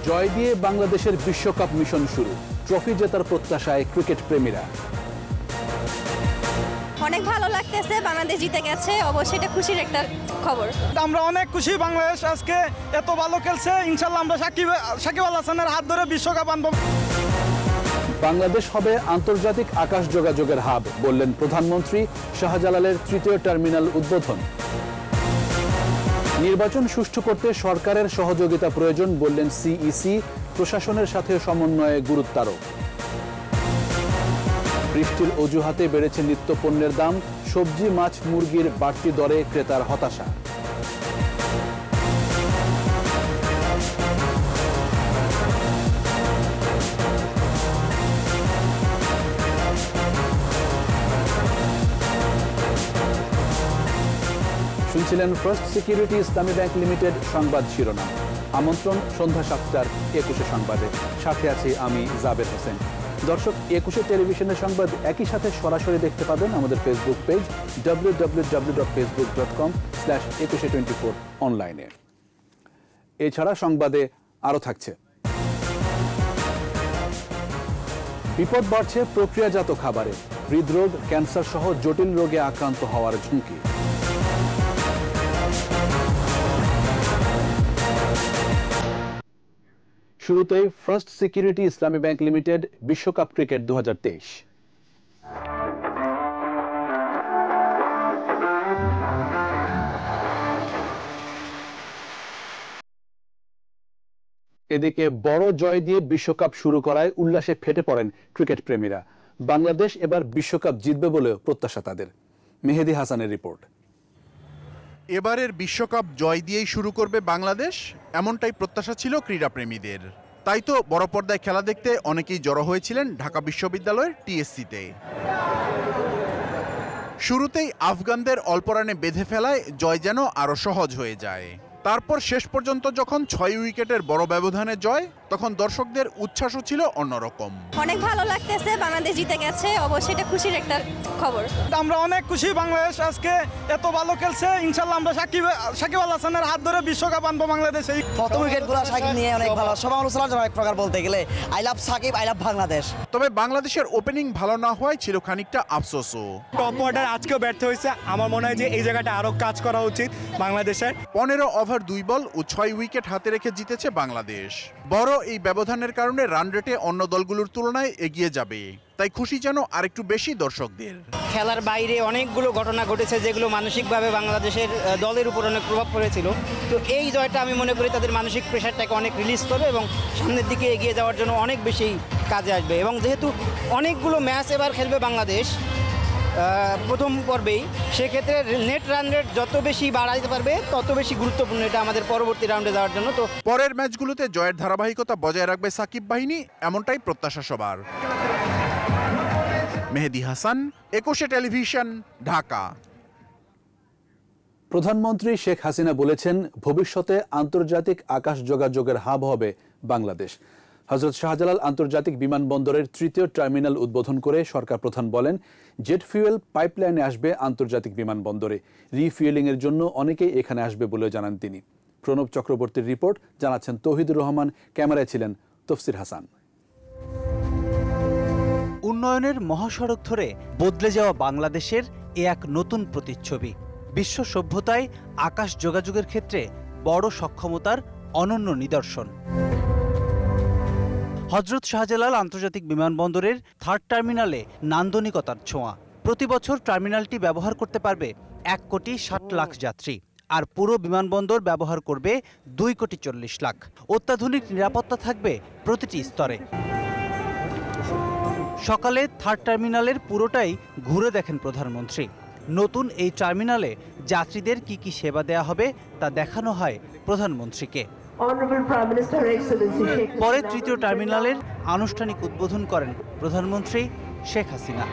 জয় দিয়ে বাংলাদেশের বিশ্বকাপ মিশন শুরু, ট্রফি জেতার প্রত্যাশায় ক্রিকেট প্রেমীরা। অনেক ভালো লাগতেছে, বাংলাদেশ জিতে গেছে, অবশ্যই এটা খুশির একটা খবর। আমরা অনেক খুশি, বাংলাদেশ আজকে এত ভালো খেলছে। ইনশাআল্লাহ আমরা সাকিব আল হাসানের হাত ধরে বিশ্বকাপ আনব। বাংলাদেশ হবে আন্তর্জাতিক আকাশ যোগাযোগের হাব, বললেন প্রধানমন্ত্রী। শাহজালালের তৃতীয় টার্মিনাল উদ্বোধন। নির্বাচন সুষ্ঠু করতে সরকারের সহযোগিতা প্রয়োজন, বললেন সিইসি। প্রশাসনের সাথে সমন্বয়ে গুরুত্বারোপ। বৃষ্টির অজুহাতে বেড়েছে নিত্যপণ্যের দাম, সবজি মাছ মুরগির বাড়তি দরে ক্রেতার হতাশা। শুনছিলেন ফার্স্ট সিকিউরিটি ইসলামী ব্যাংক লিমিটেড সংবাদ শিরোনাম। আমন্ত্রণ সন্ধ্যা 7টার 21 সংবাদে। সাথে আছি আমি জাবের হোসেন। দর্শক, 21 টেলিভিশনের সংবাদ একই সাথে সরাসরি দেখতে পাবেন আমাদের ফেসবুক পেজ www.facebook.com/2124 অনলাইনে। এছাড়া সংবাদে আরও থাকছে: বিপদ বাড়ছে প্রক্রিয়াজাত খাবারে, হৃদরোগ, ক্যান্সার সহ জটিল রোগে আক্রান্ত হওয়ার ঝুঁকি। শুরুতেই ফার্স্ট সিকিউরিটি ইসলামী ব্যাংক লিমিটেড বিশ্বকাপ ক্রিকেট 2023। এদিকে বড় জয় দিয়ে বিশ্বকাপ শুরু করায় উল্লাসে ফেটে পড়েন ক্রিকেট প্রেমীরা। বাংলাদেশ এবার বিশ্বকাপ জিতবে বলেও প্রত্যাশা তাদের। মেহেদী হাসানের রিপোর্ট। এবারের বিশ্বকাপ জয় দিয়েই শুরু করবে বাংলাদেশ, এমনটাই প্রত্যাশা ছিল ক্রীড়াপ্রেমীদের। তাই তো বড় পর্দায় খেলা দেখতে অনেকেই জড়ো হয়েছিলেন ঢাকা বিশ্ববিদ্যালয়ের টিএসসিতে। শুরুতেই আফগানদের অল্প রানে বেঁধে ফেলায় জয় যেন আরও সহজ হয়ে যায়। তারপর শেষ পর্যন্ত যখন 6 উইকেটের বড় ব্যবধানে জয়, তখন দর্শকদের উচ্ছ্বাসও ছিল অন্যরকম। অনেক ভালো লাগতেছে, বাংলাদেশ জিতে গেছে, অবশ্যই এটা খুশির একটা খবর। আমরা অনেক খুশি, বাংলাদেশ আজকে এত ভালো খেলছে। ইনশাআল্লাহ আমরা সাকিব আল হাসানের হাত ধরে বিশ্বকাপ আনবো বাংলাদেশে। প্রথম উইকেটগুলো সাকিব নিয়ে অনেক ভালো, সবাই অনুশীলন এক প্রকার বলতে গেলে I love Sakib, I love Bangladesh. তবে বাংলাদেশের ওপেনিং ভালো না হওয়ায় ছিল খানিকটা আফসোসও। টপ অর্ডার আজকেও ব্যর্থ হয়েছে। আমার মনে হয় যে এই জায়গাটা আরো কাজ করা উচিত বাংলাদেশের। 15 ওভার 2 বল ও 6 উইকেট হাতে রেখে জিতেছে বাংলাদেশ। বড় এই ব্যবধানের কারণে রান রেটে অন্য দলগুলোর তুলনায় এগিয়ে যাবে, তাই খুশি যেন আরেকটু বেশি দর্শকদের। খেলার বাইরে অনেকগুলো ঘটনা ঘটেছে যেগুলো মানসিকভাবে বাংলাদেশের দলের উপর অনেক প্রভাব পড়েছিল। তো এই জয়টা আমি মনে করি তাদের মানসিক প্রেশারটাকে অনেক রিলিজ করবে এবং সামনের দিকে এগিয়ে যাওয়ার জন্য অনেক বেশি কাজে আসবে। এবং যেহেতু অনেকগুলো ম্যাচ এবার খেলবে বাংলাদেশ প্রথম পর্বেই, সেক্ষেত্রে নেট রান রেট যত বেশি বাড়াইতে পারবে তত বেশি গুরুত্বপূর্ণ এটা আমাদের পরবর্তী রাউন্ডে যাওয়ার জন্য। তো পরের ম্যাচগুলোতে জয়ের ধারাবাহিকতা বজায় রাখবে সাকিব বাহিনী, এমনটাই প্রত্যাশা সবার। মেহেদী হাসান, 21 টেলিভিশন, ঢাকা। প্রধানমন্ত্রী শেখ হাসিনা বলেছেন, ভবিষ্যতে আন্তর্জাতিক আকাশ যোগাযোগের হাব হবে বাংলাদেশ। হযরত শাহজালাল আন্তর্জাতিক বিমানবন্দরের তৃতীয় টার্মিনাল উদ্বোধন করে সরকার প্রধান বলেন, জেট ফুয়েল পাইপলাইনে আসবে আন্তর্জাতিক বিমানবন্দরে। রিফুয়েলিং এর জন্য অনেকেই এখানে আসবে বলে জানান তিনি। প্রণব চক্রবর্তীর রিপোর্ট, জানাচ্ছেন তৌহিদুর রহমান। ক্যামেরায় ছিলেন তফসির হাসান। উন্নয়নের মহাসড়ক ধরে বদলে যাওয়া বাংলাদেশের এ এক নতুন প্রতিচ্ছবি। বিশ্ব সভ্যতায় আকাশ যোগাযোগের ক্ষেত্রে বড় সক্ষমতার অনন্য নিদর্শন। হযরত শাহজালাল আন্তর্জাতিক বিমানবন্দরের থার্ড টার্মিনালে নান্দনিকতার ছোঁয়া। প্রতি বছর টার্মিনালটি ব্যবহার করতে পারবে 1,60,00,000 যাত্রী, আর পুরো বিমানবন্দর ব্যবহার করবে 2,40,00,000। অত্যাধুনিক নিরাপত্তা থাকবে প্রতিটি স্তরে। সকালে থার্ড টার্মিনালের পুরোটাই ঘুরে দেখেন প্রধানমন্ত্রী। নতুন এই টার্মিনালে যাত্রীদের কি কি সেবা দেয়া হবে তা দেখানো হয় প্রধানমন্ত্রীকে। পরে তৃতীয় টার্মিনালের আনুষ্ঠানিক উদ্বোধন করেন প্রধানমন্ত্রী শেখ হাসিনা।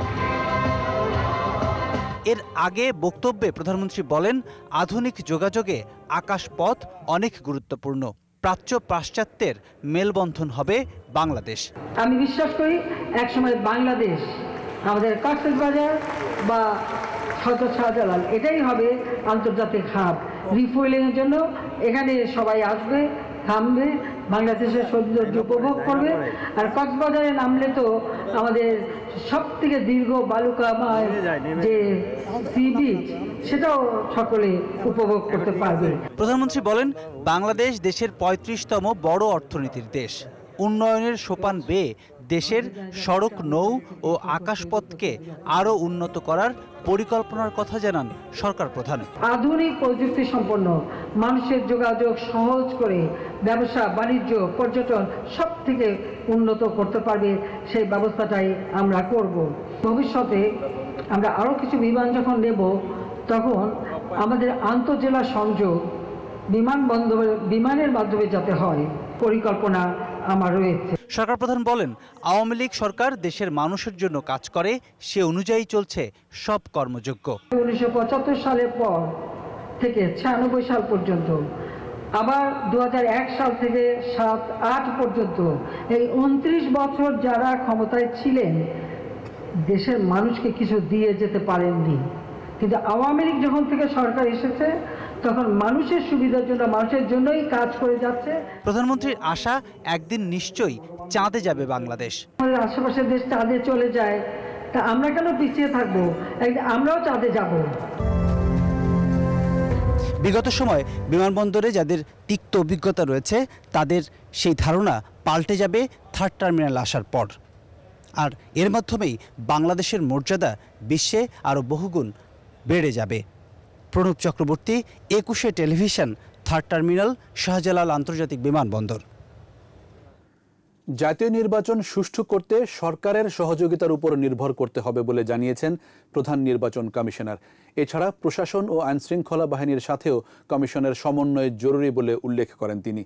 এর আগে বক্তব্যে প্রধানমন্ত্রী বলেন, আধুনিক যোগাযোগে আকাশপথ অনেক গুরুত্বপূর্ণ। প্রাচ্য পাশ্চাত্যের মেলবন্ধন হবে বাংলাদেশ। আমি বিশ্বাস করি একসময় বাংলাদেশ আমাদের কক্সবাজার বা হযরত শাহজালাল এটাই হবে আন্তর্জাতিক হাব। রিফুয়েলিং এর জন্য এখানে সবাই আসবে থামবে, বাংলাদেশের সৌন্দর্য উপভোগ করবে। আর কক্সবাজারে নামলে তো আমাদের সব থেকে দীর্ঘ বালুকাময় যে সি বিচ, সেটাও সকলে উপভোগ করতে পারবে। প্রধানমন্ত্রী বলেন, বাংলাদেশ দেশের 35তম বড় অর্থনীতির দেশ। উন্নয়নের সোপান বেয়ে দেশের সড়ক, নৌ ও আকাশপথকে আরও উন্নত করার পরিকল্পনার কথা জানান সরকার প্রধান। আধুনিক প্রযুক্তি সম্পন্ন মানুষের যোগাযোগ সহজ করে ব্যবসা, বাণিজ্য, পর্যটন সব থেকে উন্নত করতে পারবে, সেই ব্যবস্থাটাই আমরা করব। ভবিষ্যতে আমরা আরও কিছু বিমান যখন নেব, তখন আমাদের আন্তঃজেলা সংযোগ বিমানের মাধ্যমে যাতে হয়, পরিকল্পনা আমার রয়েছে। সরকার প্রধান বলেন, আওয়ামী লীগ সরকার দেশের মানুষের জন্য কাজ করে, সে অনুযায়ী চলছে সব কর্মযোগ্য। 1975 সালের পর থেকে 96 সাল পর্যন্ত, আবার 2001 সাল থেকে 7-8 পর্যন্ত, এই 29 বছর যারা ক্ষমতায় ছিলেন, দেশের মানুষকে কিছু দিয়ে যেতে পারেননি। কিন্তু আওয়ামী লীগ যখন থেকে সরকার এসেছে, তখন মানুষের সুবিধার জন্য, মানুষের জন্যই কাজ করে যাচ্ছে। প্রধানমন্ত্রীর আশা, একদিন নিশ্চয়ই চাঁদে যাবে বাংলাদেশ। আমাদের আশেপাশের দেশ চাঁদে চলে যায়, তা আমরা কেন পিছিয়ে থাকবো? একদিন আমরাও চাঁদে যাব। বিগত সময় বিমানবন্দরে যাদের তিক্ত অভিজ্ঞতা রয়েছে, তাদের সেই ধারণা পাল্টে যাবে থার্ড টার্মিনাল আসার পর। আর এর মাধ্যমেই বাংলাদেশের মর্যাদা বিশ্বে আরও বহুগুণ বেড়ে যাবে। Pranab Chakraborty, 21 television, third terminal, Shahjalal আন্তর্জাতিক বিমানবন্দর। জাতীয় নির্বাচন সুষ্ঠু করতে সরকারের সহযোগিতার উপর নির্ভর করতে হবে বলে জানিয়েছেন প্রধান নির্বাচন কমিশনার। এছাড়া প্রশাসন ও আইনশৃঙ্খলা বাহিনীর সাথেও কমিশনের সমন্বয় জরুরি বলে উল্লেখ করেন তিনি।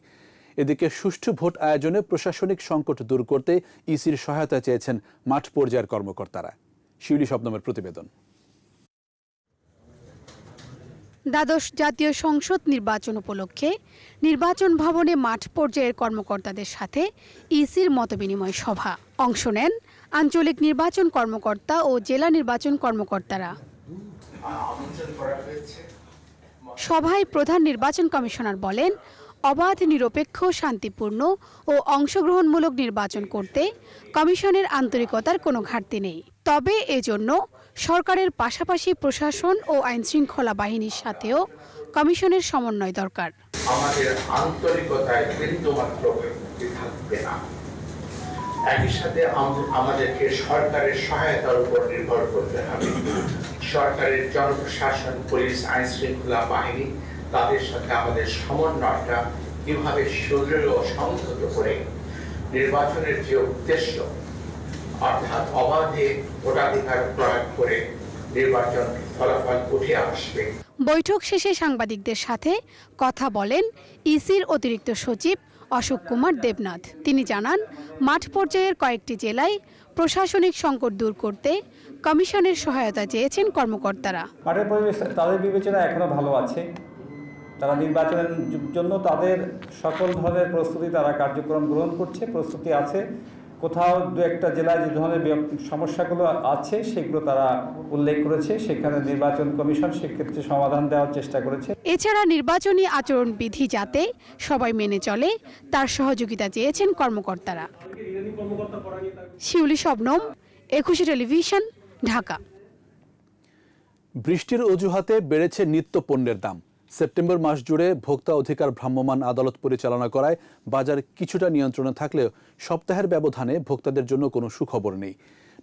এদিকে সুষ্ঠু ভোট আয়োজনে প্রশাসনিক সংকট দূর করতে ইসির সহায়তা চেয়েছেন মাঠ পর্যায়ের কর্মকর্তারা। শিউলি শবনমের প্রতিবেদন। দ্বাদশ জাতীয় সংসদ নির্বাচন উপলক্ষে নির্বাচন ভবনে মাঠ পর্যায়ের কর্মকর্তাদের সাথে ইসির মতবিনিময় সভা অংশ নেন আঞ্চলিক নির্বাচন কর্মকর্তা ও জেলা নির্বাচন কর্মকর্তারা। সভায় প্রধান নির্বাচন কমিশনার বলেন, অবাধ, নিরপেক্ষ, শান্তিপূর্ণ ও অংশগ্রহণমূলক নির্বাচন করতে কমিশনের আন্তরিকতার কোনো ঘাটতি নেই। তবে এজন্য সরকারের পাশাপাশি প্রশাসন ও আইনশৃঙ্খলা বাহিনীর সাথেও কমিশনের সমন্বয় দরকার। আমাদের আন্তরিকতায় বিন্দুমাত্র থাকবে না। একই সাথে আমাদেরকে সরকারের সহায়তার উপর নির্ভর করতে হবে। সরকারের জনপ্রশাসন, পুলিশ, আইনশৃঙ্খলা বাহিনী, তাদের সাথে আমাদের সমন্বয়টা কিভাবে সুদৃঢ় ও সংহত করে নির্বাচনের যে উদ্দেশ্য, অর্থাৎ অবাধে ভোটাধিকার প্রয়োগ করে নির্বাচন ফলাফল উঠে আসবে। বৈঠক শেষে সাংবাদিকদের সাথে কথা বলেন ইসির অতিরিক্ত সচিব অশোক কুমার দেবনাথ। তিনি জানান, মাঠ পর্যায়ের কয়েকটি জেলায় প্রশাসনিক সংকট দূর করতে কমিশনের সহায়তা চেয়েছেন কর্মকর্তারা। মাঠের পরিবেশ তাদের বিবেচনা এখনো ভালো আছে। তারা নির্বাচনের জন্য তাদের সকল ধরনের প্রস্তুতি, তারা কার্যক্রম গ্রহণ করছে, প্রস্তুতি আছে। কোথাও দু একটা জেলায় যে ধরনের সমস্যাগুলো আছে সেগুলো তারা উল্লেখ করেছে, সেখানে নির্বাচন কমিশন সেক্ষেত্রে সমাধান দেওয়ার চেষ্টা করেছে। এছাড়া নির্বাচনী আচরণবিধি যাতে সবাই মেনে চলে তার সহযোগিতা চেয়েছেন কর্মকর্তারা। শিউলি শবনম, 21 টেলিভিশন, ঢাকা। বৃষ্টির অজুহাতে বেড়েছে নিত্য পণ্যের দাম। সেপ্টেম্বর মাস জুড়ে ভোক্তা অধিকার ভ্রাম্যমাণ আদালত পরিচালনা করায় বাজার কিছুটা নিয়ন্ত্রণে থাকলেও সপ্তাহের ব্যবধানে ভোক্তাদের জন্য কোনো সুখবর নেই।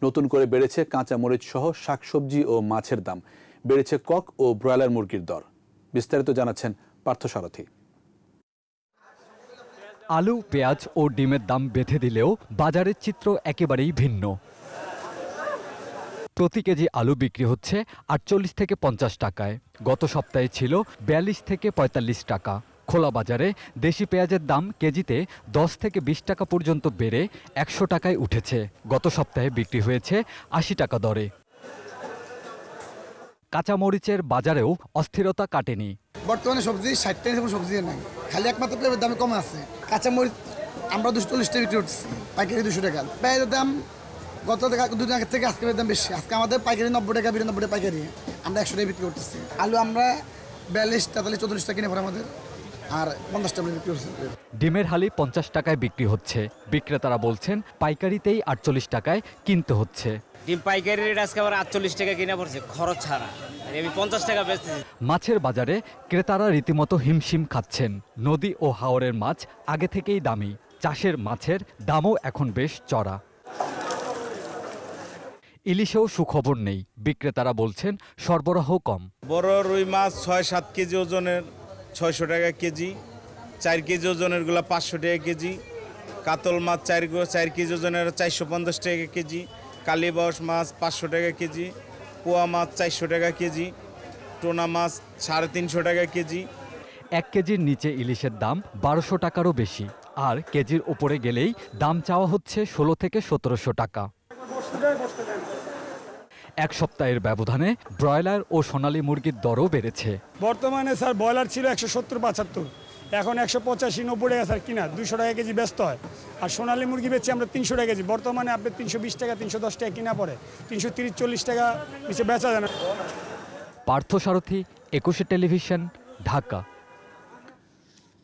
নতুন করে বেড়েছে কাঁচামরিচ সহ শাকসবজি ও মাছের দাম, বেড়েছে কক ও ব্রয়লার মুরগির দর। বিস্তারিত জানাচ্ছেন পার্থসারথী। আলু, পেঁয়াজ ও ডিমের দাম বেঁধে দিলেও বাজারের চিত্র একেবারেই ভিন্ন। প্রতি কেজি আলু বিক্রি হচ্ছে 48 থেকে 50 টাকায়। গত সপ্তাহে ছিল 42 থেকে 45 টাকা। খোলা বাজারে দেশি পেঁয়াজের দাম কেজিতে 10 থেকে 20 টাকা পর্যন্ত বেড়ে 100 টাকায় উঠেছে। গত সপ্তাহে বিক্রি হয়েছে 80 টাকা দরে। কাঁচামরিচের বাজারেও অস্থিরতা কাটেনি। বর্তমানে সবজি 60 টাকা সবজি নাই, খালি একমাত্র পেঁয়াজের দামে কমে আছে। কাঁচামরিচ আমরা 240 টাকা বিক্রি করছি, পাইকারি 200 টাকা। পেঁয়াজের দাম গত দুদিন আগে থেকে আজকের দাম বেশি। আজকে আমাদের পাইকারি 90 টাকা, 92 টাকা পাইকারি, আমরা 100 টাকা বিক্রি করতেছি। আলু আমরা 42, 43, 44 টাকা কিনে পড়ে আমাদের আর 50 টাকা বিক্রি হচ্ছে। ডিমের হালি 50 টাকায় বিক্রি হচ্ছে। বিক্রেতারা বলছেন পাইকারিতেই 48 টাকায় কিনতে হচ্ছে। ডিম পাইকারি রেট আজকে আবার 48 টাকা কিনা পড়ছে খরচ ছাড়া, আমি 50 টাকা বেচতেছি। মাছের বাজারে ক্রেতারা রীতিমতো হিমশিম খাচ্ছেন। নদী ও হাওরের মাছ আগে থেকেই দামি, চাষের মাছের দামও এখন বেশ চড়া। ইলিশেও সুখবর নেই, বিক্রেতারা বলছেন সরবরাহ কম। বড় রুই মাছ 6-7 কেজি ওজনের 600 টাকা কেজি, 4 কেজি ওজনেরগুলো 500 টাকা কেজি, কাতল মাছ 4 কেজি ওজনের 450 টাকা কেজি, কালীবাউস মাছ 500 টাকা কেজি, পোয়া মাছ 400 টাকা কেজি, টোনা মাছ 350 টাকা কেজি। 1 কেজির নিচে ইলিশের দাম 1200 টাকারও বেশি, আর কেজির উপরে গেলেই দাম চাওয়া হচ্ছে 16 থেকে 1700 টাকা। এক সপ্তাহের ব্যবধানে ব্রয়লার ও সোনালী মুরগির দরও বেড়েছে। বর্তমানে স্যার ব্রয়লার ছিল 170-75, এখন 185-90 টাকা স্যার কিনা, 200 টাকা কেজি ব্যস্ত হয়। আর সোনালী মুরগি বেচছি আমরা 300 টাকা কেজি, বর্তমানে আপনি 320 টাকা 310 টাকা কিনা পড়ে, 330-40 টাকা নিচে বেচা যায় না। পার্থ সারথী, 21 টেলিভিশন, ঢাকা।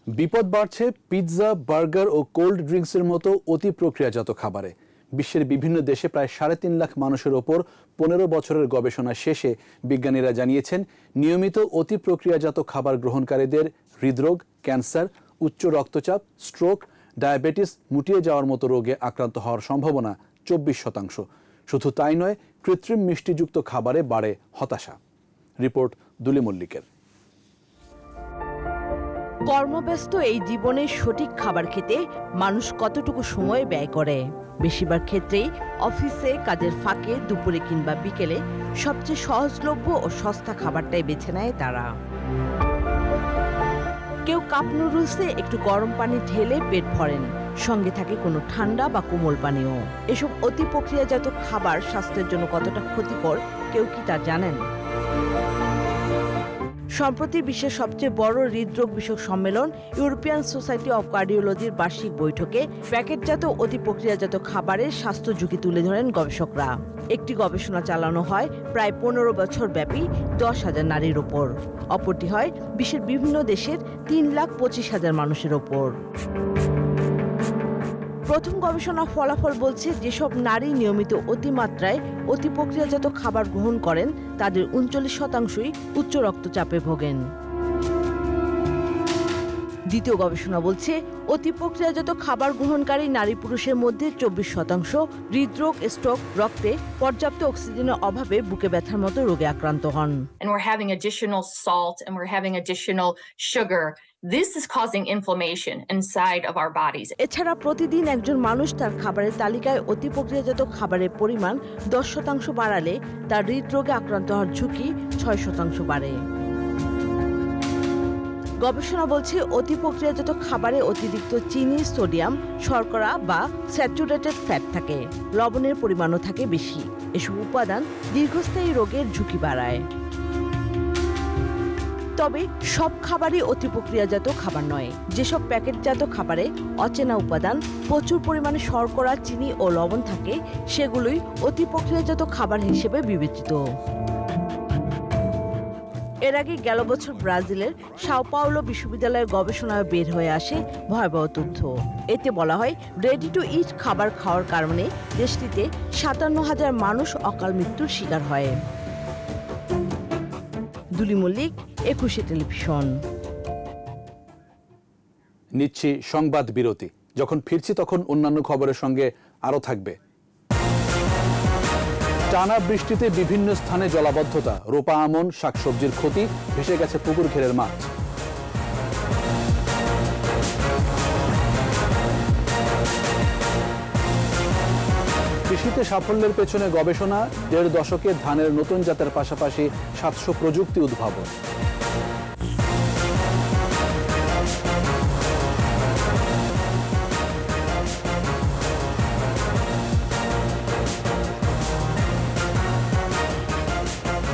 বিপদ বাড়ছে পিৎজা, বার্গার ও কোল্ড ড্রিঙ্কসের মতো অতি প্রক্রিয়াজাত খাবারে। বিশ্বের বিভিন্ন দেশে প্রায় 3.5 লাখ মানুষের ওপর 15 বছরের গবেষণা শেষে বিজ্ঞানীরা জানিয়েছেন নিয়মিত অতি প্রক্রিয়াজাত খাবার গ্রহণকারীদের হৃদরোগ, ক্যান্সার, উচ্চ রক্তচাপ, স্ট্রোক, ডায়াবেটিস, মুটিয়ে যাওয়ার মতো রোগে আক্রান্ত হওয়ার সম্ভাবনা 24%। শুধু তাই নয়, কৃত্রিম মিষ্টিযুক্ত খাবারে বাড়ে হতাশা। রিপোর্ট দুলি মল্লিকের। কর্মব্যস্ত এই জীবনে সঠিক খাবার খেতে মানুষ কতটুকু সময় ব্যয় করে? বেশিরভাগ ক্ষেত্রেই অফিসে, কাজের ফাঁকে, দুপুরে কিংবা বিকেলে সবচেয়ে সহজলভ্য ও সস্তা খাবারটাই বেছে নেয় তারা। কেউ কাপ নুডলসে একটু গরম পানি ঢেলে পেট ভরেন, সঙ্গে থাকে কোনো ঠান্ডা বা কোমল পানীয়। এসব অতি প্রক্রিয়াজাত খাবার স্বাস্থ্যের জন্য কতটা ক্ষতিকর কেউ কি তা জানেন? সম্প্রতি বিশ্বের সবচেয়ে বড় হৃদরোগ বিষয়ক সম্মেলন ইউরোপিয়ান সোসাইটি অব কার্ডিওলজির বার্ষিক বৈঠকে প্যাকেটজাত অতি প্রক্রিয়াজাত খাবারের স্বাস্থ্য ঝুঁকি তুলে ধরেন গবেষকরা। একটি গবেষণা চালানো হয় প্রায় 15 বছর ব্যাপী 10,000 নারীর ওপর, অপরটি হয় বিশ্বের বিভিন্ন দেশের 3,25,000 মানুষের ওপর। প্রথম গবেষণা ফলাফল বলছে যেসব নারী নিয়মিত অতিমাত্রায় অতি প্রক্রিয়াজাত খাবার গ্রহণ করেন তাদের 39%ই উচ্চ রক্তচাপে ভোগেন। দ্বিতীয় গবেষণা বলছে অতি প্রক্রিয়াজাত খাবার গ্রহণকারী নারী পুরুষের মধ্যে 24% হৃদরোগ, স্ট্রোক, রক্তে পর্যাপ্ত অক্সিজেনের অভাবে বুকে ব্যথার মতো রোগে আক্রান্ত হন। And we're having additional salt and we're having additional sugar. This is causing inflammation inside of our bodies. এছাড়া প্রতিদিন একজন মানুষ তার খাবারের তালিকায় অতি প্রক্রিয়াজাত খাবারের পরিমাণ 10% বাড়ালে তার হৃদরোগে আক্রান্ত হওয়ার ঝুঁকি 6% বাড়ে। গবেষণা বলছে অতি প্রক্রিয়াজাত খাবারে অতিরিক্ত চিনি, সোডিয়াম, শর্করা বা স্যাচুরেটেড ফ্যাট থাকে, লবণের পরিমাণও থাকে বেশি। এসব উপাদান দীর্ঘস্থায়ী রোগের ঝুঁকি বাড়ায়। তবে সব খাবারই অতি প্রক্রিয়াজাত খাবার নয়। যেসব প্যাকেটজাত খাবারে অচেনা উপাদান, প্রচুর পরিমাণে শর্করা, চিনি ও লবণ থাকে সেগুলোই অতি প্রক্রিয়াজাত খাবার হিসেবে বিবেচিত। এর আগে গেল বছর ব্রাজিলের সাও পাওলো বিশ্ববিদ্যালয়ের গবেষণায় বের হয়ে আসে ভয়াবহ তথ্য। এতে বলা হয় রেডি টু ইট খাবার খাওয়ার কারণে দেশটিতে 57,000 মানুষ অকাল মৃত্যুর শিকার হয়। দুলি মল্লিক, 21 টেলিভিশন। নিচ্ছি সংবাদ বিরতি। যখন ফিরছি তখন অন্যান্য খবরের সঙ্গে আরও থাকবে। টানা বৃষ্টিতে বিভিন্ন স্থানে জলাবদ্ধতা, রোপা আমন, শাকসবজির ক্ষতি, ভেসে গেছে পুকুর ঘেরের মাছ। কৃষিতে সাফল্যের পেছনে গবেষণা, 1.5 দশকে ধানের নতুন জাতের পাশাপাশি 700 প্রযুক্তি উদ্ভাবন।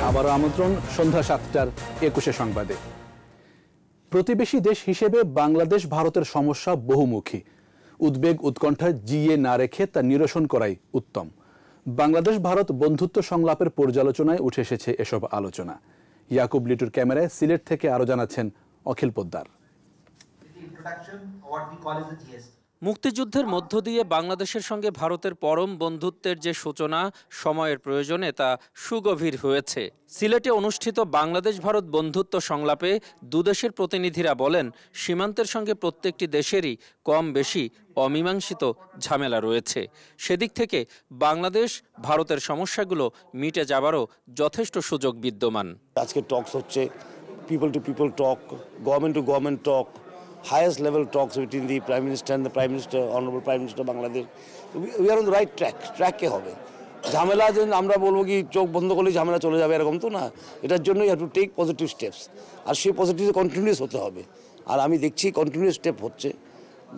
আবারও আমন্ত্রণ সন্ধ্যা 7টার 21 সংবাদে। প্রতিবেশী দেশ হিসেবে বাংলাদেশ ভারতের সমস্যা বহুমুখী। উদ্বেগ, উৎকণ্ঠা জিইয়ে না রেখে তা নিরসন করাই উত্তম। বাংলাদেশ ভারত বন্ধুত্ব সংলাপের পর্যালোচনায় উঠে এসেছে এসব আলোচনা। ইয়াকুব লিটুর ক্যামেরায় সিলেট থেকে আরও জানাচ্ছেন অখিল পোদ্দার। মুক্তিযুদ্ধের মধ্য দিয়ে বাংলাদেশের সঙ্গে ভারতের পরম বন্ধুত্বের যে সূচনা সময়ের প্রয়োজনে তা সুগভীর হয়েছে। সিলেটে অনুষ্ঠিত বাংলাদেশ ভারত বন্ধুত্ব সংলাপে দুদেশের প্রতিনিধিরা বলেন, সীমান্তের সঙ্গে প্রত্যেকটি দেশেরই কম বেশি অমীমাংসিত ঝামেলা রয়েছে। সেদিক থেকে বাংলাদেশ ভারতের সমস্যাগুলো মিটে যাবারও যথেষ্ট সুযোগ বিদ্যমান। আজকে টকস হচ্ছে, people to people talk, government to government talk, highest level talks between the Prime Minister and the Prime Minister, Honorable Prime Minister Bangladesh. We are on the right track. ট্র্যাকে হবে। ঝামেলা যে আমরা বলবো কি চোখ বন্ধ করলে ঝামেলা চলে যাবে এরকম তো না। এটার জন্য you have to take positive steps, আর সেই পজিটিভ কন্টিনিউয়াস হতে হবে। আর আমি দেখছি কন্টিনিউয়াস স্টেপ হচ্ছে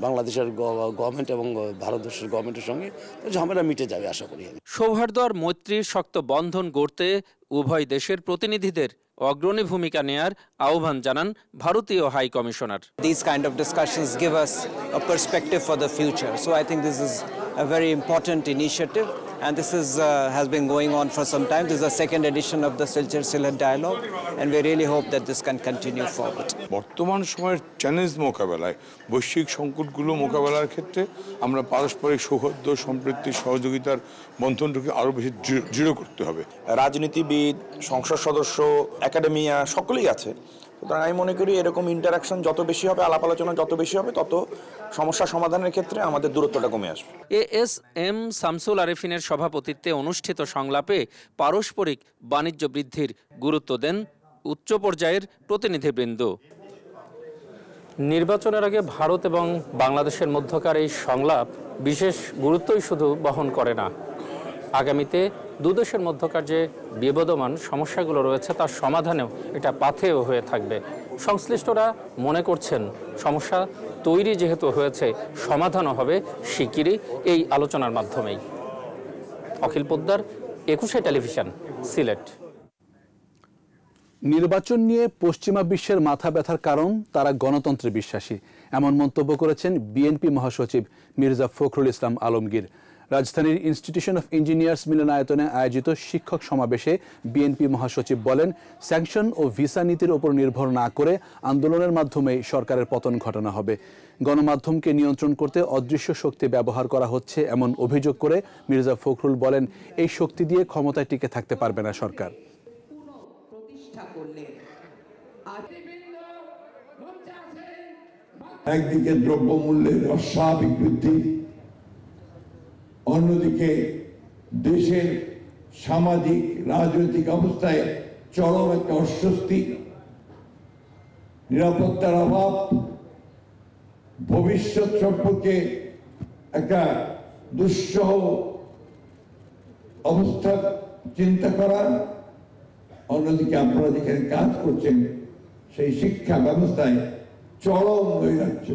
বাংলাদেশের গভর্নমেন্ট এবং ভারতবর্ষের গভর্নমেন্টের সঙ্গে, ঝামেলা মিটে যাবে আশা করি। সৌহার্দ্য আর মৈত্রীর শক্ত বন্ধন গড়তে উভয় দেশের প্রতিনিধিদের অগ্রণী ভূমিকা নেয়ার আহ্বান জানান ভারতীয় high commissioner. These kind of discussions give us a perspective for the future. So I think this is a very important initiative, and this is has been going on for some time. This is the second edition of the Silchar-Sylhet dialogue, and we really hope that this can continue forward. বর্তমান সময়ের challenge মোকাবেলায়, বৈশ্বিক সংকটগুলো মোকাবেলার ক্ষেত্রে আমরা পারস্পরিক সৌহার্দ্য, সম্প্রীতি, সহযোগিতার বন্ধনটাকে আরও বেশি দৃঢ় করতে হবে। রাজনীতিবিদ, সংসদ সদস্য, একাডেমিয়া সকলেই আছে। সুতরাং আমি মনে করি এরকম ইন্টারাকশন যত বেশি হবে, আলাপ আলোচনা যত বেশি হবে, তত সমস্যা সমাধানের ক্ষেত্রে আমাদের দূরত্বটা কমে আসবে। ASM শামসুল আরেফিনের সভাপতিত্বে অনুষ্ঠিত সংলাপে পারস্পরিক বাণিজ্য বৃদ্ধির গুরুত্ব দেন উচ্চ পর্যায়ের প্রতিনিধিবৃন্দ। নির্বাচনের আগে ভারত এবং বাংলাদেশের মধ্যকার এই সংলাপ বিশেষ গুরুত্বই শুধু বহন করে না, আগামীতে দুদেশের মধ্যকার যে বিবদমান সমস্যাগুলো রয়েছে তার সমাধানেও এটা পাথেয় হয়ে থাকবে। সংশ্লিষ্টরা মনে করছেন সমস্যা তৈরি যেহেতু হয়েছে, সমাধানও হবে শিগগিরই এই আলোচনার মাধ্যমেই। অখিল পোদ্দার, 21 টেলিভিশন, সিলেট। নির্বাচন নিয়ে পশ্চিমা বিশ্বের মাথা ব্যথার কারণ তারা গণতন্ত্রে বিশ্বাসী, এমন মন্তব্য করেছেন বিএনপি মহাসচিব মির্জা ফখরুল ইসলাম আলমগীর। রাজধানীর ইনস্টিটিউশন অফ ইঞ্জিনিয়ার্স মিলনায়তনে আয়োজিত শিক্ষক সমাবেশে বিএনপি মহাসচিব বলেন, স্যাংশন ও ভিসা নীতির ওপর নির্ভর না করে আন্দোলনের মাধ্যমেই সরকারের পতন ঘটানো হবে। গণমাধ্যমকে নিয়ন্ত্রণ করতে অদৃশ্য শক্তি ব্যবহার করা হচ্ছে এমন অভিযোগ করে মির্জা ফখরুল বলেন, এই শক্তি দিয়ে ক্ষমতায় টিকে থাকতে পারবে না সরকার। একদিকে দ্রব্যমূল্যের অস্বাভাবিক বৃদ্ধি, অন্যদিকে দেশের সামাজিক রাজনৈতিক অবস্থায় চরম একটা অস্বস্তি, নিরাপত্তার অভাব, ভবিষ্যৎ সম্পর্কে একটা দুঃসহ অবস্থা চিন্তা করা। অন্যদিকে আপনারা যেখানে কাজ করছেন সেই শিক্ষা ব্যবস্থায় চরম নৈরাজ্য।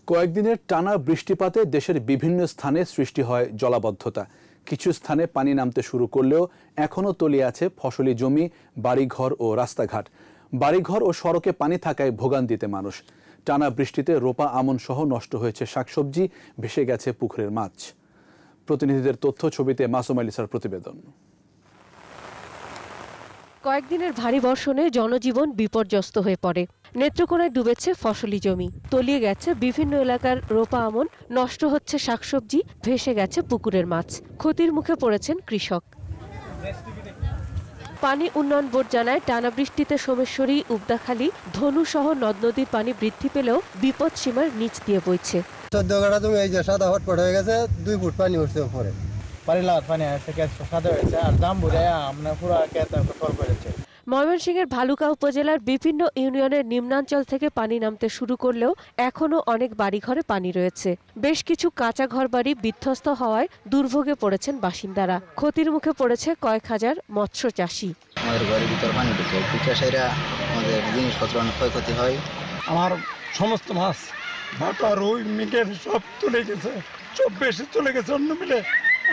কয়েকদিনের টানা বৃষ্টিপাতে দেশের বিভিন্ন স্থানে সৃষ্টি হয় জলাবদ্ধতা। কিছু স্থানে পানি নামতে শুরু করলেও এখনও তলিয়ে আছে ফসলি জমি, বাড়িঘর ও রাস্তাঘাট। বাড়িঘর ও সড়কে পানি থাকায় ভোগান্তিতে মানুষ। টানা বৃষ্টিতে রোপা আমন সহ নষ্ট হয়েছে শাকসবজি, ভেসে গেছে পুকুরের মাছ। প্রতিনিধিদের তথ্য, ছবিতে মাসুম আলিসার প্রতিবেদন। কয়েকদিনের ভারী বর্ষণে জনজীবন বিপর্যস্ত হয়ে পড়ে। নেত্রকোনায় ডুবেছে ফসলি জমি, তলিয়ে গেছে বিভিন্ন এলাকার রোপা আমন, নষ্ট হচ্ছে শাকসবজি, ভেসে গেছে পুকুরের মাছ। ক্ষতির মুখে পড়েছেন কৃষক। পানি উন্নয়ন বোর্ড জানায়, টানা বৃষ্টিতে সোমেশ্বরী, উবদাখালী, ধনু সহ নদ নদীর পানি বৃদ্ধি পেলেও বিপদ সীমার নিচ দিয়ে বইছে। 14 কাঠা জমি এই যে সাদা হটপট হয়ে গেছে, 2 ফুট পানি উঠছে উপরে। ময়মনসিংহের ভালুকা উপজেলার বিভিন্ন ইউনিয়নের নিম্নাঞ্চল থেকে পানি নামতে শুরু করলেও এখনো অনেক বাড়িঘরে পানি রয়েছে। বেশ কিছু কাঁচা ঘরবাড়ি বিধ্বস্ত হওয়ায় দুর্ভোগে পড়েছেন বাসিন্দারা। ক্ষতির মুখে পড়েছে কয়েক হাজার মৎস্য চাষী। আমাদের ঘরের ভিতর পানি ঢুকে, চাষিরা আমাদের জিনিসপত্র অনেক ক্ষয়ক্ষতি হয়। আমার সমস্ত মাছ, ভাটা, রুই, মৃগেল সব চলে গেছে, সব বেশি চলে গেছে অন্য মিলে।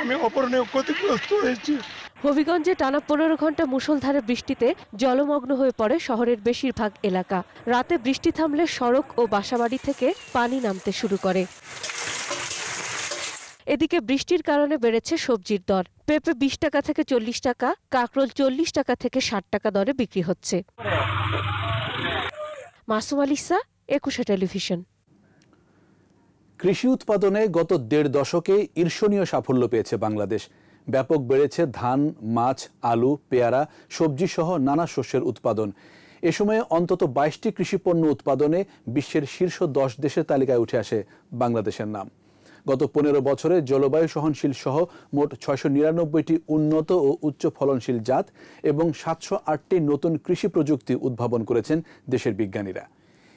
আমি অপরণীয় ক্ষতিগ্রস্ত হয়েছি। হবিগঞ্জে টানা 15 ঘন্টা মুষলধারে বৃষ্টিতে জলমগ্ন হয়ে পড়ে শহরের বেশিরভাগ এলাকা। রাতে বৃষ্টি থামলে সড়ক ও বাসাবাড়ি থেকে পানি নামতে শুরু করে। এদিকে বৃষ্টির কারণে বেড়েছে সবজির দর। পেঁপে 20 টাকা থেকে 40 টাকা, কাঁকরোল 40 টাকা থেকে 60 টাকা দরে বিক্রি হচ্ছে। মাসুম আলিসা, একুশে টেলিভিশন। কৃষি উৎপাদনে গত ১.৫ দশকে ঈর্ষণীয় সাফল্য পেয়েছে বাংলাদেশ। ব্যাপক বেড়েছে ধান, মাছ, আলু, পেয়ারা, সবজি সহ নানা শস্যের উৎপাদন। এ সময়ে অন্তত ২২টি কৃষিপণ্য উৎপাদনে বিশ্বের শীর্ষ ১০ দেশের তালিকায় উঠে আসে বাংলাদেশের নাম। গত ১৫ বছরে জলবায়ু সহনশীল সহ মোট ৬৯৯টি উন্নত ও উচ্চ ফলনশীল জাত এবং ৭০৮টি নতুন কৃষি প্রযুক্তি উদ্ভাবন করেছেন দেশের বিজ্ঞানীরা।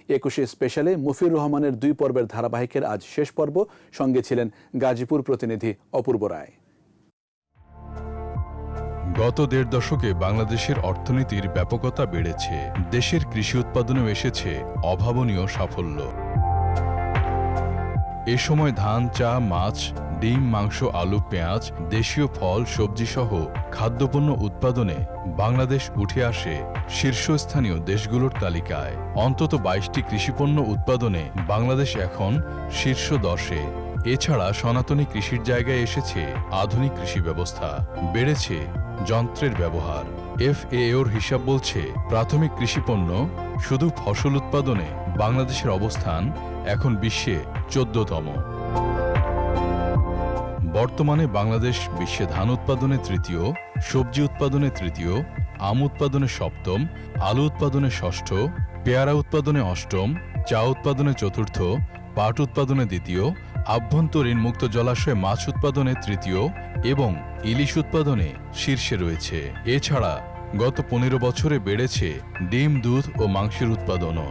২১ স্পেশালে মফিউর রহমানের ২ পর্বের ধারাবাহিকের আজ শেষ পর্ব। সঙ্গে ছিলেন গাজীপুর প্রতিনিধি অপূর্ব রায়। গত ১.৫ দশকে বাংলাদেশের অর্থনীতির ব্যাপকতা বেড়েছে। দেশের কৃষি উৎপাদনেও এসেছে অভাবনীয় সাফল্য। এ সময় ধান, চা, মাছ, ডিম, মাংস, আলু, পেঁয়াজ, দেশীয় ফল, সবজি সহ খাদ্যপণ্য উৎপাদনে বাংলাদেশ উঠে আসে শীর্ষস্থানীয় দেশগুলোর তালিকায়। অন্তত ২২টি কৃষিপণ্য উৎপাদনে বাংলাদেশ এখন শীর্ষ ১০-এ। এছাড়া সনাতনী কৃষির জায়গায় এসেছে আধুনিক কৃষি ব্যবস্থা, বেড়েছে যন্ত্রের ব্যবহার। FAOর হিসাব বলছে প্রাথমিক কৃষিপণ্য শুধু ফসল উৎপাদনে বাংলাদেশের অবস্থান এখন বিশ্বে ১৪তম। বর্তমানে বাংলাদেশ বিশ্বে ধান উৎপাদনে তৃতীয়, সবজি উৎপাদনে তৃতীয়, আম উৎপাদনে সপ্তম, আলু উৎপাদনে ষষ্ঠ, পেয়ারা উৎপাদনে অষ্টম, চা উৎপাদনে চতুর্থ, পাট উৎপাদনে দ্বিতীয়, আভ্যন্তরীণ মুক্ত জলাশয়ে মাছ উৎপাদনে তৃতীয় এবং ইলিশ উৎপাদনে শীর্ষে রয়েছে। এছাড়া গত ১৫ বছরে বেড়েছে ডিম, দুধ ও মাংসের উৎপাদনও।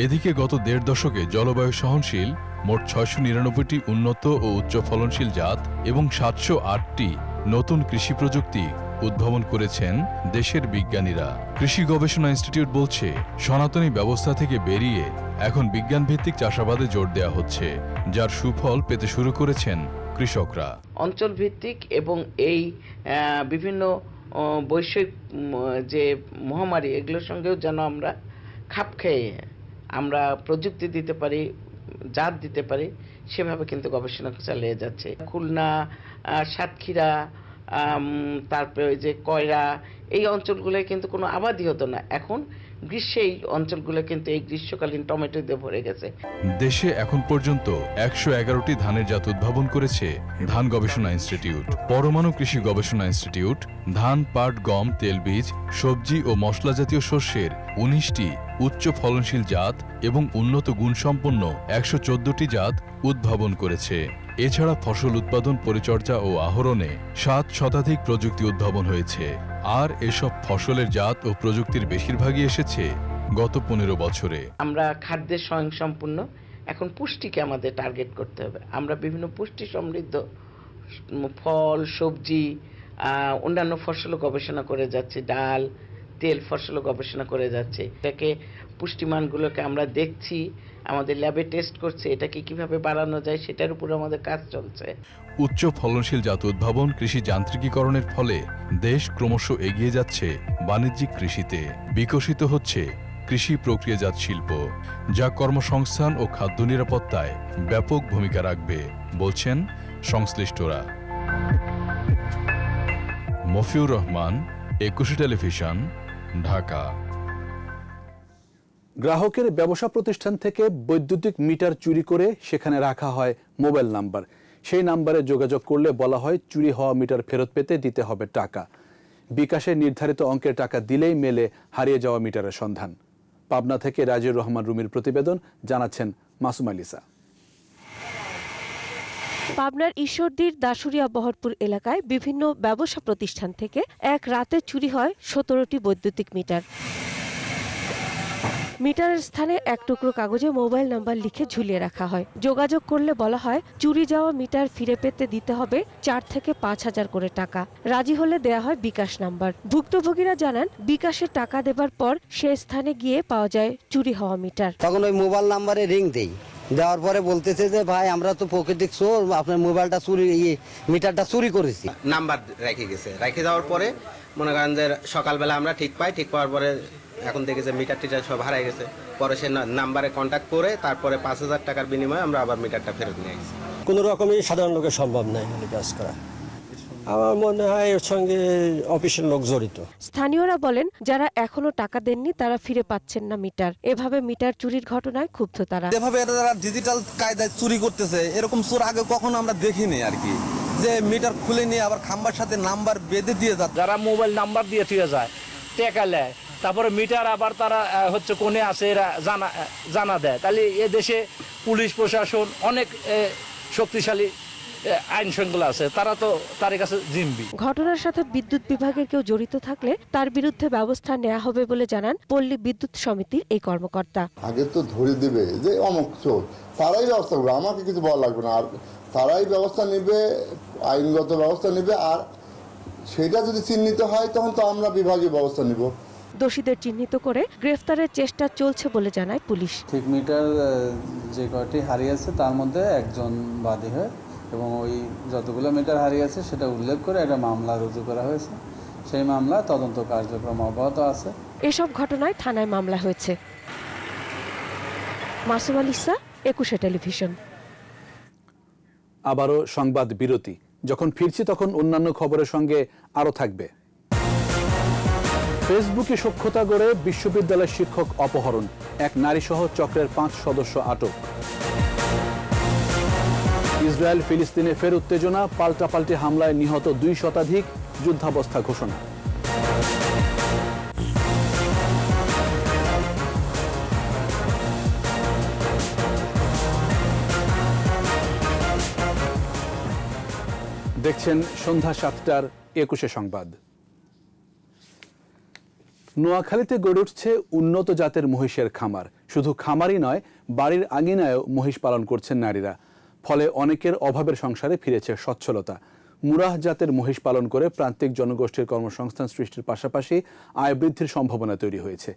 এদিকে গত ১.৫ দশকে জলবায়ু সহনশীল মোট ৬৯৯টি উন্নত ও উচ্চ ফলনশীল জাত এবং ৭০৮টি নতুন কৃষি প্রযুক্তি উদ্ভাবন করেছেন দেশের বিজ্ঞানীরা। কৃষি গবেষণা ইনস্টিটিউট বলছে, সনাতনী ব্যবস্থা থেকে বেরিয়ে এখন বিজ্ঞানভিত্তিক চাষাবাদে জোর দেওয়া হচ্ছে, যার সুফল পেতে শুরু করেছেন কৃষকরা। অঞ্চল ভিত্তিক এবং এই বিভিন্ন বৈশ্বিক যে মহামারী, এগুলোর সঙ্গেও যেন আমরা খাপ খেয়ে আমরা প্রযুক্তি দিতে পারি, জাত দিতে পারি, সেভাবে কিন্তু গবেষণা চালিয়ে যাচ্ছে। খুলনা, সাতক্ষীরা, তারপরে ওই যে কয়রা, এই অঞ্চলগুলোয় কিন্তু কোনো আবাদি হতো না। এখন গ্রীষ্মে এই অঞ্চলগুলো কিন্তু এই গ্রীষ্মকালীন টমেটো দিয়ে ভরে গেছে। দেশে এখন পর্যন্ত ১১১টি ধানের জাত উদ্ভাবন করেছে ধান গবেষণা ইনস্টিটিউট। পরমাণু কৃষি গবেষণা ইনস্টিটিউট ধান, পাট, গম, তেলবীজ, সবজি ও মশলা জাতীয় শস্যের ১৯টি উচ্চ ফলনশীল জাত এবং উন্নত গুণসম্পন্ন ১১৪টি জাত উদ্ভাবন করেছে। এছাড়া ফসল উৎপাদন, পরিচর্যা ও আহরণে ৭ শতাধিক প্রযুক্তি উদ্ভাবন হয়েছে। আর এসব ফসলের জাত ও প্রযুক্তির বেশিরভাগই এসেছে গত ১৫ বছরে। আমরা খাদ্যের স্বয়ংসম্পূর্ণ, এখন পুষ্টিকে আমাদের টার্গেট করতে হবে। আমরা বিভিন্ন পুষ্টি সমৃদ্ধ ফল, সবজি, অন্যান্য ফসলও গবেষণা করে যাচ্ছি, ডাল, তেল ফসলও গবেষণা করে যাচ্ছে। এটাকে পুষ্টিমানগুলোকে আমরা দেখছি, আমাদের ল্যাবে টেস্ট করছে, এটাকে কিভাবে বাড়ানো যায় সেটার উপর আমাদের কাজ চলছে। উচ্চ ফলনশীল জাত উদ্ভাবন, কৃষি যান্ত্রিকীকরণের ফলে দেশ ক্রমশ এগিয়ে যাচ্ছে বাণিজ্যিক কৃষিতে। বিকশিত হচ্ছে কৃষি প্রক্রিয়াজাত শিল্প, যা কর্মসংস্থান ও খাদ্য নিরাপত্তায় ব্যাপক ভূমিকা রাখবে বলছেন সংশ্লিষ্টরা। মফিউর রহমান, ২১ টেলিভিশন, ঢাকা। গ্রাহকের ব্যবসা প্রতিষ্ঠান থেকে বৈদ্যুতিক মিটার চুরি করে সেখানে রাখা হয় মোবাইল নাম্বার। সেই নাম্বারে যোগাযোগ করলে বলা হয় চুরি হওয়া মিটার ফেরত পেতে দিতে হবে টাকা। বিকাশে নির্ধারিত অঙ্কের টাকা দিলেই মেলে হারিয়ে যাওয়া মিটারের সন্ধান। পাবনা থেকে রাজিউর রহমান রুমির প্রতিবেদন, জানাচ্ছেন মাসুম আলিসা। পাবনার ঈশ্বরদীর দাসুরিয়া বহরপুর এলাকায় বিভিন্ন ব্যবসা প্রতিষ্ঠান থেকে এক রাতে চুরি হয় ১৭টি বৈদ্যুতিক মিটার। মিটারের স্থানে এক টুকরো কাগজে মোবাইল নাম্বার লিখে ঝুলিয়ে রাখা হয়। যোগাযোগ করলে বলা হয় চুরি যাওয়া মিটার ফিরে পেতে দিতে হবে ৪ থেকে ৫,০০০ করে টাকা। রাজি হলে দেয়া হয় বিকাশ নাম্বার। ভুক্তভোগীরা জানান, বিকাশে টাকা দেবার পর সে স্থানে গিয়ে পাওয়া যায় চুরি হওয়া মিটার। তখন ওই মোবাইল নাম্বারে রিং দেই, দেওয়ার পরে বলতেছে যে ভাই আমরা তো পকেটিক চোর, আপনার মোবাইলটা চুরি, মিটারটা চুরি করেছি। নাম্বার রেখে গেছে, রেখে যাওয়ার পরে মনে করেন যে সকালবেলা আমরা ঠিক পাই, ঠিক পাওয়ার পরে এখন দেখি যে মিটার টিটার সব হারাই গেছে। পরে সে নাম্বারে কন্ট্যাক্ট করে তারপরে ৫,০০০ টাকার বিনিময়ে আমরা আবার মিটারটা ফেরত নিয়ে আসি। কোনো রকমই সাধারণ লোকের সম্ভব নয় কাজ করা। আমার মনে হয় এর সঙ্গে অফিসের লোক জড়িত। স্থানীয়রা বলেন, যারা এখনো টাকা দেননি তারা ফিরে পাচ্ছেন না মিটার। এভাবে মিটার চুরির ঘটনায় ক্ষুব্ধ তারা। যেভাবে তারা ডিজিটাল কায়দায় চুরি করতেছে, এরকম চোর আগে কখনো আমরা দেখিনি আর কি, যে মিটার খুলে নিয়ে আবার খাম্বার সাথে নাম্বার বেঁধে দিয়ে যাচ্ছে। যারা মোবাইল নাম্বার দিয়ে থুয়ে যায়, টাকা নেয়, তারপরে মিটার আবার তারা হচ্ছে কোনে আছে এরা জানা দেয়। তাহলে এ দেশে পুলিশ প্রশাসন অনেক শক্তিশালী আইন শৃঙ্খলা আছে, তারা তো তার কাছে জিম্মি। ঘটনার সাথে বিদ্যুৎ বিভাগের কেউ জড়িত থাকলে তার বিরুদ্ধে ব্যবস্থা নেওয়া হবে বলে জানান পল্লী বিদ্যুৎ সমিতির এই কর্মকর্তা। আগে তো ধরে দেবে যে অমুক চোর, তারাই ব্যবস্থা করবে, আমাকে কিছু বলা লাগবে না, আর তারাই ব্যবস্থা নেবে, আইনগত ব্যবস্থা নেবে। আর সেটা যদি চিহ্নিত হয় তখন তো আমরা বিভাগীয় ব্যবস্থা নিব। দোষীদের চিহ্নিত করে গ্রেফতারের চেষ্টা চলছে বলে জানায় পুলিশ। ঠিক মিটার যে কয়টি হারিয়েছে তার মধ্যে একজন বাদী হয় এবং ওই যতগুলো মিটার হারিয়েছে সেটা উল্লেখ করে একটা মামলা রুজু করা হয়েছে। সেই মামলা তদন্ত কার্যক্রম অব্যাহত আছে। এসব ঘটনায় থানায় মামলা হয়েছে। মাসুম আলিসা, 21 টেলিভিশন। আবারও সংবাদ বিরতি। যখন ফিরছি তখন অন্যান্য খবরের সঙ্গে আরও থাকবে। ফেসবুকে সখ্যতা গড়ে বিশ্ববিদ্যালয়ের শিক্ষক অপহরণ, এক নারীসহ চক্রের 5 সদস্য আটক। ইসরায়েল ফিলিস্তিনে ফের উত্তেজনা, পাল্টাপাল্টি হামলায় নিহত 2 শতাধিক, যুদ্ধাবস্থা ঘোষণা। দেখছেন সন্ধ্যা 7টার 21 সংবাদ। নোয়াখালীতে গড়ে উঠছে উন্নত জাতের মহিষের খামার। শুধু খামারই নয়, বাড়ির আঙিনায়ও মহিষ পালন করছেন নারীরা। ফলে অনেকের অভাবের সংসারে ফিরেছে সচ্ছলতা। মুরাহ জাতের মহিষ পালন করে প্রান্তিক জনগোষ্ঠীর কর্মসংস্থান সৃষ্টির পাশাপাশি আয় বৃদ্ধির সম্ভাবনা তৈরি হয়েছে।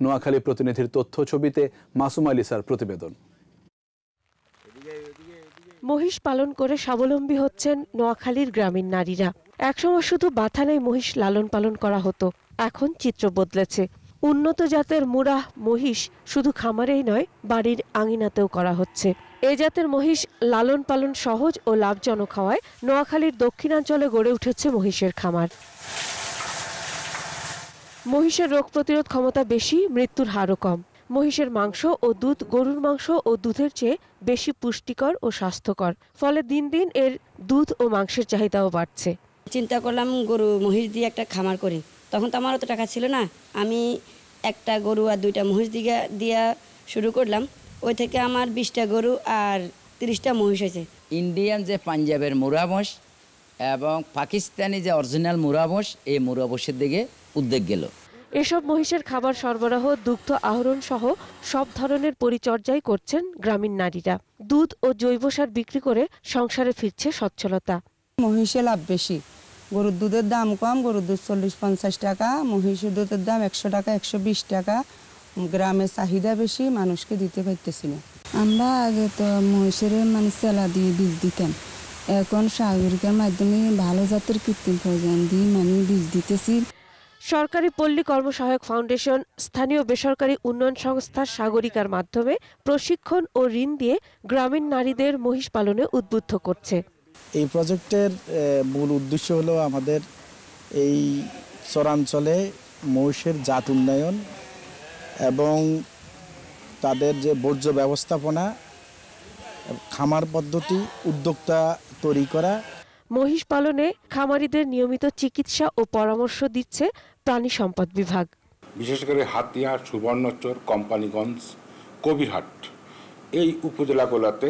নোয়াখালী প্রতিনিধির তথ্য ছবিতে মাসুম আলিসার প্রতিবেদন। মহিষ পালন করে স্বাবলম্বী হচ্ছেন নোয়াখালীর গ্রামীণ নারীরা। একসময় শুধু বাথানায় মহিষ লালন পালন করা হতো, এখন চিত্র বদলেছে। উন্নত জাতের মুরাহ মহিষ শুধু খামারেই নয়, বাড়ির আঙিনাতেও করা হচ্ছে। এই জাতের মহিষ লালন পালন সহজ ও লাভজনক হওয়ায় নোয়াখালীর দক্ষিণাঞ্চলে গড়ে উঠেছে মহিষের খামার। মহিষের রোগ প্রতিরোধ ক্ষমতা বেশি, মৃত্যুর হারও কম। মহিষের মাংস ও দুধ গরুর মাংস ও দুধের চেয়ে বেশি পুষ্টিকর ও স্বাস্থ্যকর। ফলে দিন দিন এর দুধ ও মাংসের চাহিদাও বাড়ছে। চিন্তা করলাম গরু মহিষ দিয়ে একটা খামার করি। তখন তো আমার অত টাকা ছিল না, আমি একটা গরু আর 2টা মহিষ দিয়া শুরু করলাম। ওই থেকে আমার 20টা গরু আর 30টা মহিষ হয়েছে। ইন্ডিয়ান যে পাঞ্জাবের মুরা মোষ এবং পাকিস্তানি যে অরিজিনাল মুরা মোষ, এই মুরা মোষের দিকে উদ্যোগ গেল। এসব মহিষের খাবার সরবরাহ, দুগ্ধ আহরণ সহ সব ধরনের পরিচর্যাই করছেন গ্রামীণ নারীরা। দুধ ও জৈব সার বিক্রি করে সংসারে ফিরছে সচ্ছলতা। মহিষে লাভ বেশি, গরুর দুধের দাম কম, গরুর দুধ 40-50 টাকা, মহিষের দুধের দাম 100 টাকা 120 টাকা। গ্রামের চাহিদা বেশি, মানুষকে দিতে পারতেছি না। আমরা আগে তো মহিষের সেলা দিয়ে বীজ দিতাম, এখন সাগরিকার মাধ্যমে ভালো জাতের কৃত্রিম প্রজনন দিয়ে বীজ দিতেছি। সরকারি পল্লী কর্মসহায়ক ফাউন্ডেশন স্থানীয় বেসরকারি উন্নয়ন সংস্থা সাগরিকার মাধ্যমে প্রশিক্ষণ ও ঋণ দিয়ে গ্রামীণ নারীদের মহিষ পালনে উদ্বুদ্ধ করছে। এই প্রজেক্টের মূল উদ্দেশ্য হলো আমাদের এই চরাঞ্চলে মহিষের জাত উন্নয়ন এবং তাদের যে বর্জ্য ব্যবস্থাপনা, খামার পদ্ধতি, উদ্যোক্তা তৈরি করা। মহিষ পালনে খামারিদের নিয়মিত চিকিৎসা ও পরামর্শ দিচ্ছে প্রাণী সম্পদ বিভাগ। বিশেষ করে হাতিয়া, সুবর্ণচর, কোম্পানিগঞ্জ, কবিরহাট এই উপজেলাগুলোতে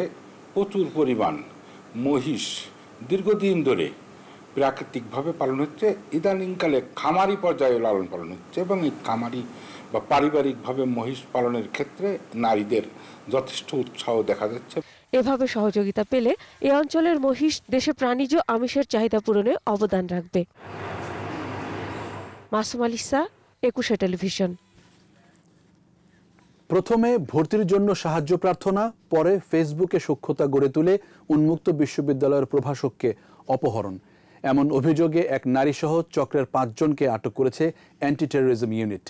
প্রচুর পরিমাণ মহিষ দীর্ঘদিন ধরে প্রাকৃতিকভাবে পালন হচ্ছে। ইদানিংকালে খামারি পর্যায়ে লালন পালন হচ্ছে এবং এই খামারি বা পারিবারিকভাবে মহিষ পালনের ক্ষেত্রে নারীদের যথেষ্ট উৎসাহ দেখা যাচ্ছে। এভাবে সহযোগিতা পেলে এ অঞ্চলের মহিষ দেশে প্রাণীজ আমিষের চাহিদা পূরণে অবদান রাখবে। মাসুম আলিসা, 21 টেলিভিশন। প্রথমে ভর্তির জন্য সাহায্য প্রার্থনা, পরে ফেসবুকে সখ্যতা গড়ে তুলে উন্মুক্ত বিশ্ববিদ্যালয়ের প্রভাষককে অপহরণ, এমন অভিযোগে এক নারীসহ চক্রের 5 জনকে আটক করেছে অ্যান্টি টেররিজম ইউনিট।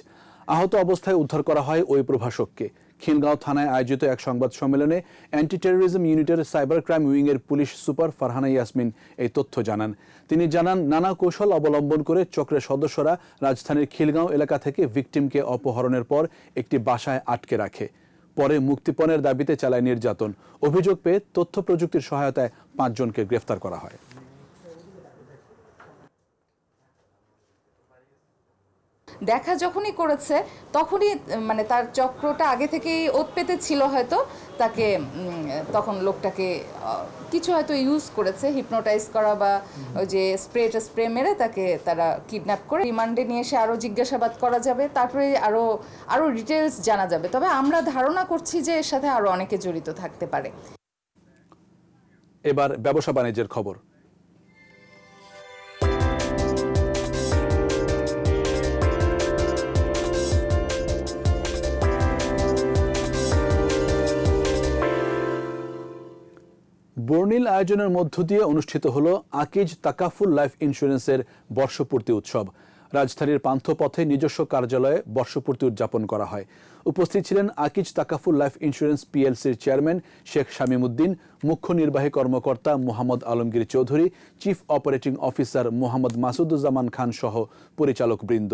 আহত অবস্থায় উদ্ধার করা হয় ওই প্রভাষককে। খিলগাঁও থানায় আয়োজিত এক সংবাদ সম্মেলনে অ্যান্টি টেরোরিজম ইউনিটের সাইবার ক্রাইম উইংয়ের পুলিশ সুপার ফারহানা ইয়াসমিন এই তথ্য জানান। তিনি জানান, নানা কৌশল অবলম্বন করে চক্রের সদস্যরা রাজধানীর খিলগাঁও এলাকা থেকে ভিকটিমকে অপহরণের পর একটি বাসায় আটকে রাখে। পরে মুক্তিপণের দাবিতে চালায় নির্যাতন। অভিযোগ পেয়ে তথ্য প্রযুক্তির সহায়তায় 5 জনকে গ্রেফতার করা হয়। দেখা যখনই করেছে তখনই মানে তার চক্রটা আগে থেকেই ওত পেতে ছিল, হয়তো তাকে তখন লোকটাকে কিছু হয়তো ইউজ করেছে, হিপনোটাইজ করা বা ওই যে স্প্রে মেরে তাকে তারা কিডন্যাপ করে রিমান্ডে নিয়ে এসে আরও জিজ্ঞাসাবাদ করা যাবে, তারপরে আরও ডিটেলস জানা যাবে। তবে আমরা ধারণা করছি যে এর সাথে আরও অনেকে জড়িত থাকতে পারে। এবার ব্যবসা বাণিজ্যের খবর। বর্ণিল আয়োজনের মধ্য দিয়ে অনুষ্ঠিত হলো আকিজ তাকাফুল লাইফ ইন্স্যুরেন্সের বর্ষপূর্তি উৎসব। রাজধানীর পান্থপথে নিজস্ব কার্যালয়ে বর্ষপূর্তি উদযাপন করা হয়। উপস্থিত ছিলেন আকিজ তাকাফুল লাইফ ইন্স্যুরেন্স পিএলসির চেয়ারম্যান শেখ শামীমউদ্দিন, মুখ্য নির্বাহী কর্মকর্তা Mohammad Alamgir Chowdhury, chief operating officer Mohammad Masuduzzaman Khan সহ পরিচালক বৃন্দ।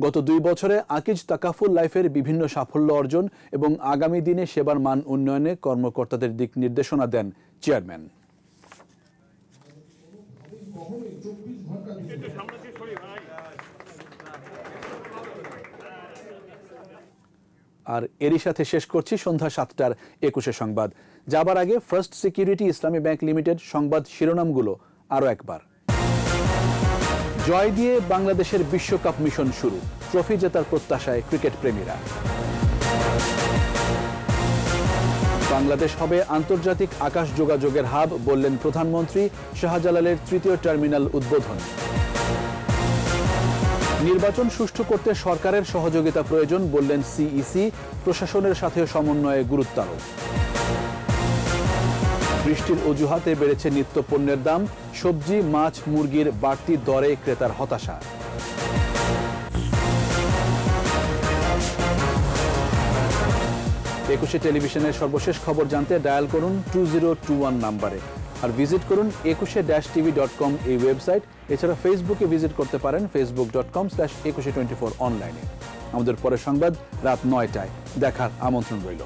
গত 2 বছরে আকিজ তাকাফুল লাইফের বিভিন্ন সাফল্য অর্জন এবং আগামী দিনে সেবার মান উন্নয়নে কর্মকর্তাদের দিক নির্দেশনা দেন চেয়ারম্যান। আর এরই সাথে শেষ করছি সন্ধ্যা 7টার 21 সংবাদ। যাবার আগে ফার্স্ট সিকিউরিটি ইসলামী ব্যাংক লিমিটেড সংবাদ শিরোনামগুলো আরও একবার। জয় দিয়ে বাংলাদেশের বিশ্বকাপ মিশন শুরু, ট্রফি জেতার প্রত্যাশায় ক্রিকেট প্রেমীরা। বাংলাদেশ হবে আন্তর্জাতিক আকাশ যোগাযোগের হাব, বললেন প্রধানমন্ত্রী। শাহজালালের 3য় টার্মিনাল উদ্বোধন। নির্বাচন সুষ্ঠু করতে সরকারের সহযোগিতা প্রয়োজন, বললেন সিইসি। প্রশাসনের সাথে সমন্বয়ে গুরুত্বারোপ। বৃষ্টির অজুহাতে বেড়েছে নিত্যপণ্যের দাম, সবজি, মাছ, মুরগির বাড়তি দরে ক্রেতার হতাশা। 21 টেলিভিশনের সর্বশেষ খবর জানতে ডায়াল করুন 2021 নাম্বারে, আর ভিজিট করুন 21-tv.com এই ওয়েবসাইট। এছাড়া ফেসবুকে ভিজিট করতে পারেন facebook.com/2124 অনলাইনে। আমাদের পরের সংবাদ রাত 9টায় দেখার আমন্ত্রণ রইল।